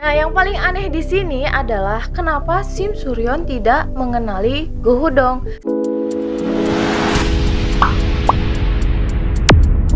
Nah, yang paling aneh di sini adalah kenapa Sim Suryon tidak mengenali Go Hudong.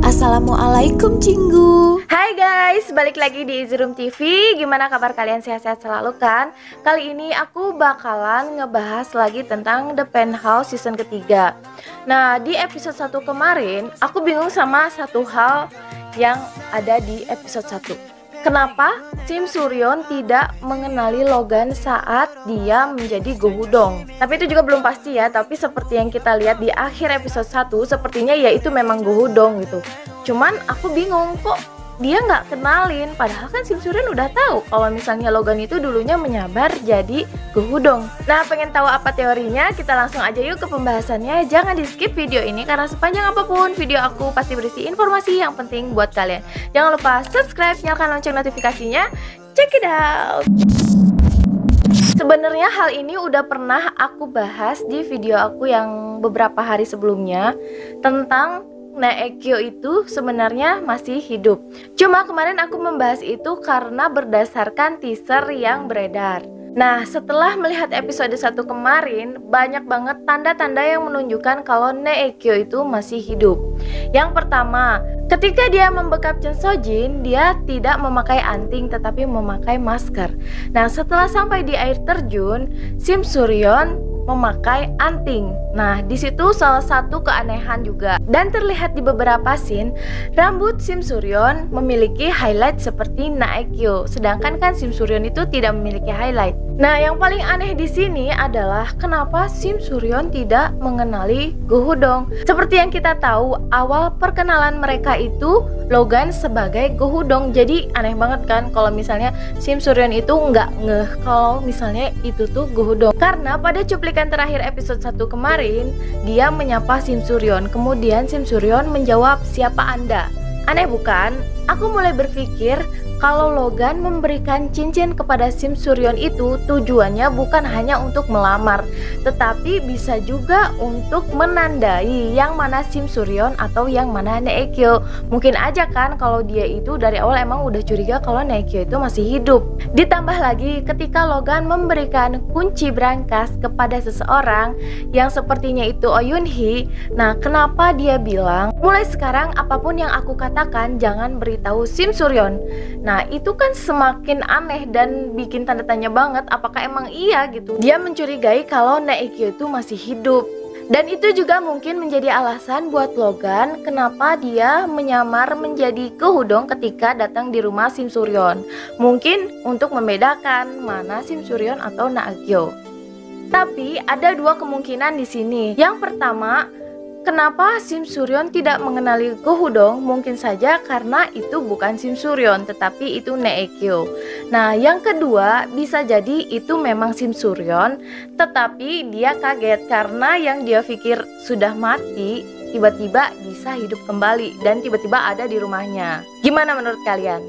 Assalamualaikum Cinggu. Hai guys, balik lagi di Easy Room TV. Gimana kabar kalian, sehat-sehat selalu kan? Kali ini aku bakalan ngebahas lagi tentang The Penthouse season ketiga. Nah, di episode 1 kemarin aku bingung sama satu hal yang ada di episode 1. Kenapa Sim Suryon tidak mengenali Logan saat dia menjadi Go Hudong? Tapi itu juga belum pasti ya, tapi seperti yang kita lihat di akhir episode 1, sepertinya ya itu memang Go Hudong gitu. Cuman aku bingung, kok dia nggak kenalin, padahal kan Sim Suryon udah tahu kalau misalnya Logan itu dulunya menyabar jadi Go Hudong. Nah, pengen tahu apa teorinya? Kita langsung aja yuk ke pembahasannya. Jangan di skip video ini karena sepanjang apapun video aku pasti berisi informasi yang penting buat kalian. Jangan lupa subscribe, nyalakan lonceng notifikasinya. Check it out. Sebenarnya hal ini udah pernah aku bahas di video aku yang beberapa hari sebelumnya tentang Naekyo itu sebenarnya masih hidup. Cuma kemarin aku membahas itu karena berdasarkan teaser yang beredar. Nah, setelah melihat episode 1 kemarin, banyak banget tanda-tanda yang menunjukkan kalau Naekyo itu masih hidup. Yang pertama, ketika dia membekap Chen Sojin, dia tidak memakai anting tetapi memakai masker. Nah, setelah sampai di air terjun, Sim Suryon memakai anting. Nah, di situ salah satu keanehan juga. Dan terlihat di beberapa scene, rambut Sim Suryon memiliki highlight seperti Naekyo, sedangkan kan Sim Suryon itu tidak memiliki highlight. Nah, yang paling aneh di sini adalah kenapa Sim Suryon tidak mengenali Go Hudong. Seperti yang kita tahu, awal perkenalan mereka itu Logan sebagai Go Hudong. Jadi aneh banget kan kalau misalnya Sim Suryon itu nggak ngeh kalau misalnya itu tuh Go Hudong. Karena pada cuplikan terakhir episode 1 kemarin, dia menyapa Sim Suryon. Kemudian Sim Suryon menjawab, "Siapa Anda?" Aneh bukan? Aku mulai berpikir kalau Logan memberikan cincin kepada Sim Suryon itu tujuannya bukan hanya untuk melamar, tetapi bisa juga untuk menandai yang mana Sim Suryon atau yang mana Naekyo. Mungkin aja kan kalau dia itu dari awal emang udah curiga kalau Naekyo itu masih hidup. Ditambah lagi ketika Logan memberikan kunci brankas kepada seseorang yang sepertinya itu Oh Yun Hee. Nah, kenapa dia bilang, "Mulai sekarang apapun yang aku katakan jangan beritahu Sim Suryon." Nah, itu kan semakin aneh dan bikin tanda tanya banget apakah emang iya gitu dia mencurigai kalau Naekyo itu masih hidup. Dan itu juga mungkin menjadi alasan buat Logan kenapa dia menyamar menjadi Go Hudong ketika datang di rumah Sim Suryon. Mungkin untuk membedakan mana Sim Suryon atau Naekyo. Tapi ada dua kemungkinan di sini. Yang pertama, kenapa Sim Suryon tidak mengenali Go Hudong? Mungkin saja karena itu bukan Sim Suryon, tetapi itu Naekyo. Nah, yang kedua, bisa jadi itu memang Sim Suryon, tetapi dia kaget karena yang dia pikir sudah mati, tiba-tiba bisa hidup kembali dan tiba-tiba ada di rumahnya. Gimana menurut kalian?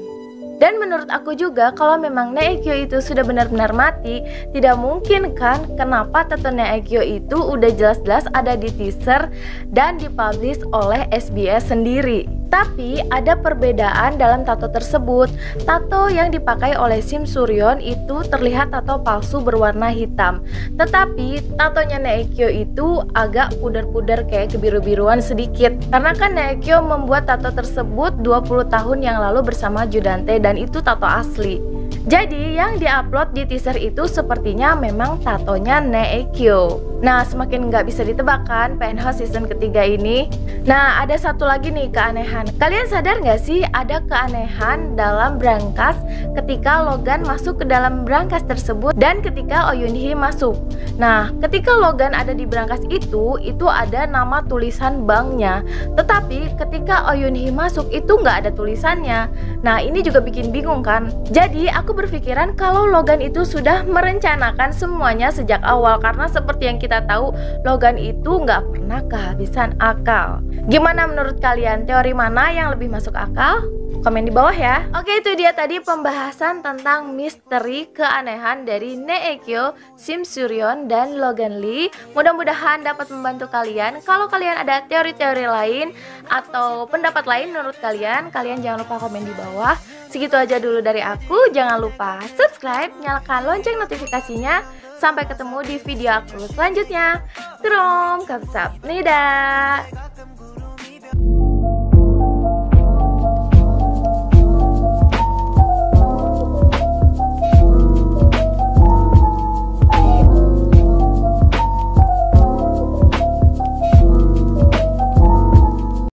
Dan menurut aku juga kalau memang Naekyo itu sudah benar-benar mati, tidak mungkin kan kenapa tato Naekyo itu udah jelas-jelas ada di teaser dan dipublish oleh SBS sendiri. Tapi ada perbedaan dalam tato tersebut. Tato yang dipakai oleh Sim Suryon itu terlihat tato palsu berwarna hitam. Tetapi tatonya Naekyo itu agak pudar-pudar kayak kebiru-biruan sedikit. Karena kan Naekyo membuat tato tersebut 20 tahun yang lalu bersama Judante dan itu tato asli. Jadi yang diupload di teaser itu sepertinya memang tatonya Naekyo. Nah, semakin nggak bisa ditebak kan Penthouse season ketiga ini. Nah, ada satu lagi nih keanehan. Kalian sadar nggak sih ada keanehan dalam brankas ketika Logan masuk ke dalam brankas tersebut dan ketika Oh Yun Hee masuk. Nah, ketika Logan ada di brankas itu ada nama tulisan banknya. Tetapi ketika Oh Yun Hee masuk itu nggak ada tulisannya. Nah, ini juga bikin bingung kan. Jadi aku berpikiran kalau Logan itu sudah merencanakan semuanya sejak awal karena seperti yang kita tahu Logan itu nggak pernah kehabisan akal. Gimana menurut kalian? Teori mana yang lebih masuk akal? komen di bawah ya. Oke, itu dia tadi pembahasan tentang misteri keanehan dari Naekyo, Sim Suryeon, dan Logan Lee. Mudah-mudahan dapat membantu kalian. Kalau kalian ada teori-teori lain atau pendapat lain menurut kalian, kalian jangan lupa komen di bawah. Segitu aja dulu dari aku. Jangan lupa subscribe, nyalakan lonceng notifikasinya. Sampai ketemu di video aku selanjutnya. Trom, kamsap, nida.